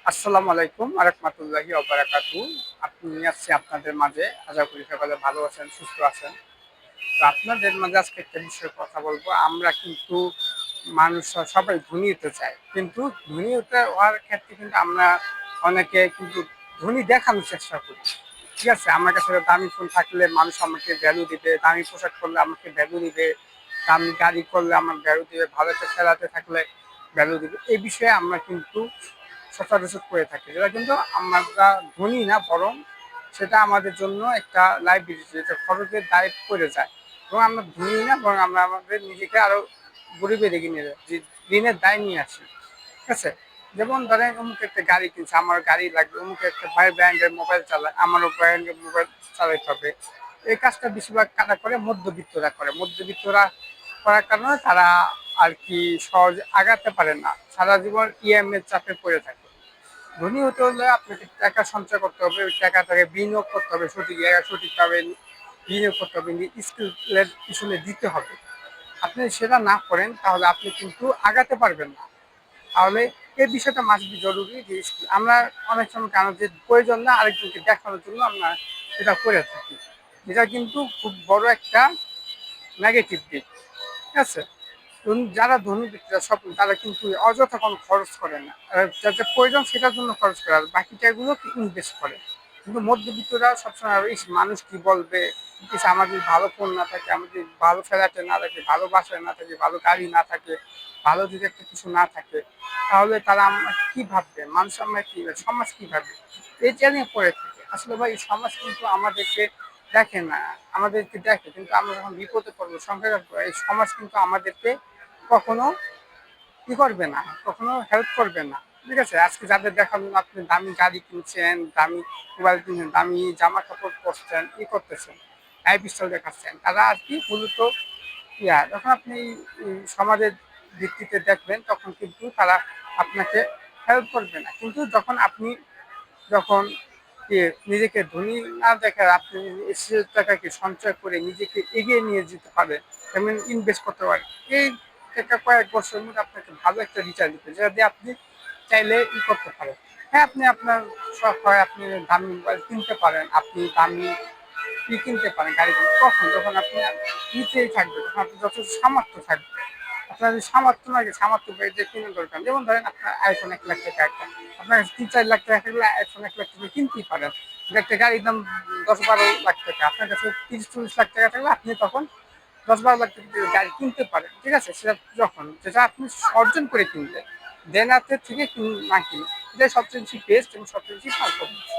আসসালামু আলাইকুম ওয়া রাহমাতুল্লাহি ওয়া বারাকাতুহু। আপনি আছি আপনাদের মাঝে। আশা করি সকলে ভালো আছেন, সুস্থ আছেন। তো আপনাদের মাঝে আজকে একটা বিষয়ে কথা বলবো। আমরা কিন্তু মানুষ সবাই ধনী হতে চায়। কিন্তু ধনী হওয়ার ক্ষেত্রে কিন্তু আমরা অনেকে কিন্তু ধনী দেখানোর চেষ্টা করি। ঠিক আছে? আমার কাছে দামি ফোন থাকলে মানুষ আমাকে ভ্যালু দিবে, দামি পোশাক পরলে আমাকে ভ্যালু দিবে, দামি গাড়ি করলে আমার ভ্যালু দিবে, ভালো একটা খেলাতে থাকলে ভ্যালু দিবে। এই বিষয়ে আমরা কিন্তু সচরাচর করে থাকি। যেটা কিন্তু আমরা ধনী না, বরং সেটা আমাদের জন্য একটা লাইবিলিটি, যেটা খরচের দায় পড়ে যায়। এবং আমরা ধনী না, বরং আমরা আমাদের নিজেকে আরো গরিবের দিকে নিয়ে যাই, যে ঋণের দায় নিয়ে আসি। ঠিক আছে? যেমন ধরেন অমুক একটা গাড়ি কিনছে, আমার গাড়ি লাগবে, অমুক একটা ভাই ব্র্যান্ডের মোবাইল চালায়, আমারও ব্র্যান্ডের মোবাইল চালাইতে হবে। এই কাজটা বেশিরভাগ কারা করে? মধ্যবিত্তরা করে। মধ্যবিত্তরা করার কারণে তারা আর কি সহজে আগাতে পারে না, সারা জীবন ইএমআই এর চাপে পড়ে থাকে। ধনী হতে হলে আপনাকে টাকা সঞ্চয় করতে হবে, ওই টাকাটাকে বিনিয়োগ করতে হবে, সঠিক জায়গায় সঠিকভাবে বিনিয়োগ করতে হবে, স্কিলের পিছনে দিতে হবে। আপনি সেটা না করেন তাহলে আপনি কিন্তু আগাতে পারবেন না। তাহলে এই বিষয়টা মাস্ট বি জরুরি, যে আমরা অনেক সময় কেন যে প্রয়োজন না আরেকজনকে দেখানোর জন্য আমরা এটা করে থাকি, যেটা কিন্তু খুব বড় একটা নেগেটিভ দিক। ঠিক আছে? যারা ধনী ব্যক্তিরা সব তারা কিন্তু অযথা কোনো খরচ করে না, যাতে প্রয়োজন সেটার জন্য খরচ করে, আর বাকিটাগুলো ইনভেস্ট করে। কিন্তু মধ্যবিত্তরা সবসময় মানুষ কি বলবে, আমার যদি ভালো ফোন না থাকে, আমার যদি ভালো ফ্ল্যাটে না থাকে, ভালো বাসায় না থাকে, ভালো গাড়ি না থাকে, ভালো যদি একটা কিছু না থাকে, তাহলে তারা আমার কি ভাববে, মানুষ আমার কি, সমাজ কি ভাববে, এটা নিয়ে পড়ে থাকে। আসলে ভাই সমাজ কিন্তু আমাদেরকে দেখে না, আমাদেরকে দেখে, কিন্তু আমরা যখন বিপদে পড়বো, সংকটে পড়বো, এই সমাজ কিন্তু আমাদেরকে কখনো কি করবে না, কখনো হেল্প করবে না। ঠিক আছে? আজকে যাদের দেখানো আপনি দামি গাড়ি কিনছেন, দামি মোবাইল কিনছেন, দামি জামা কাপড় পরছেন, করতেছেন, লাইফ স্টাইল দেখাচ্ছেন, তারা আর কি মূলত যখন আপনি সমাজের ভিত্তিতে দেখবেন, তখন কিন্তু তারা আপনাকে হেল্প করবে না। কিন্তু যখন আপনি যখন নিজেকে ধনী না দেখে আপনি সে টাকাকে সঞ্চয় করে নিজেকে এগিয়ে নিয়ে যেতে পারেন, যেমন ইনভেস্ট করতে পারেন, এই টাকা কয়েক বছরের মধ্যে আপনাকে ভালো একটা রিটার্ন দিতে, যেটা দিয়ে আপনি চাইলে করতে পারেন। হ্যাঁ, আপনি আপনার শখ হয় আপনি দামি মোবাইল কিনতে পারেন, আপনি দামি কিনতে পারেন গাড়ি কিনতে, কখন? যখন আপনি নিতেই থাকবে, তখন আপনি যথেষ্ট সামর্থ্য থাকবে। আপনার যদি সামর্থ্য লাগে, সামর্থ্য বেড়ে কিনে দরকার। যেমন ধরেন আপনার আইফোন 1 লাখ টাকা একটা, আপনার 3-4 লাখ টাকা থাকলে আইফোন 1 লাখ টাকা কিনতেই পারেন। একটা গাড়ির দাম 10-12 লাখ টাকা, আপনার কাছে 30-40 লাখ টাকা থাকলে আপনি তখন 10-12 লাখ টাকা দিয়ে গাড়ি কিনতে পারেন। ঠিক আছে? সেটা যখন যেটা আপনি অর্জন করে কিনলেন, দেন হাতের থেকে না কিনে, এটাই সবচেয়ে বেশি বেস্ট এবং সবচেয়ে বেশি পারফরমেন্স।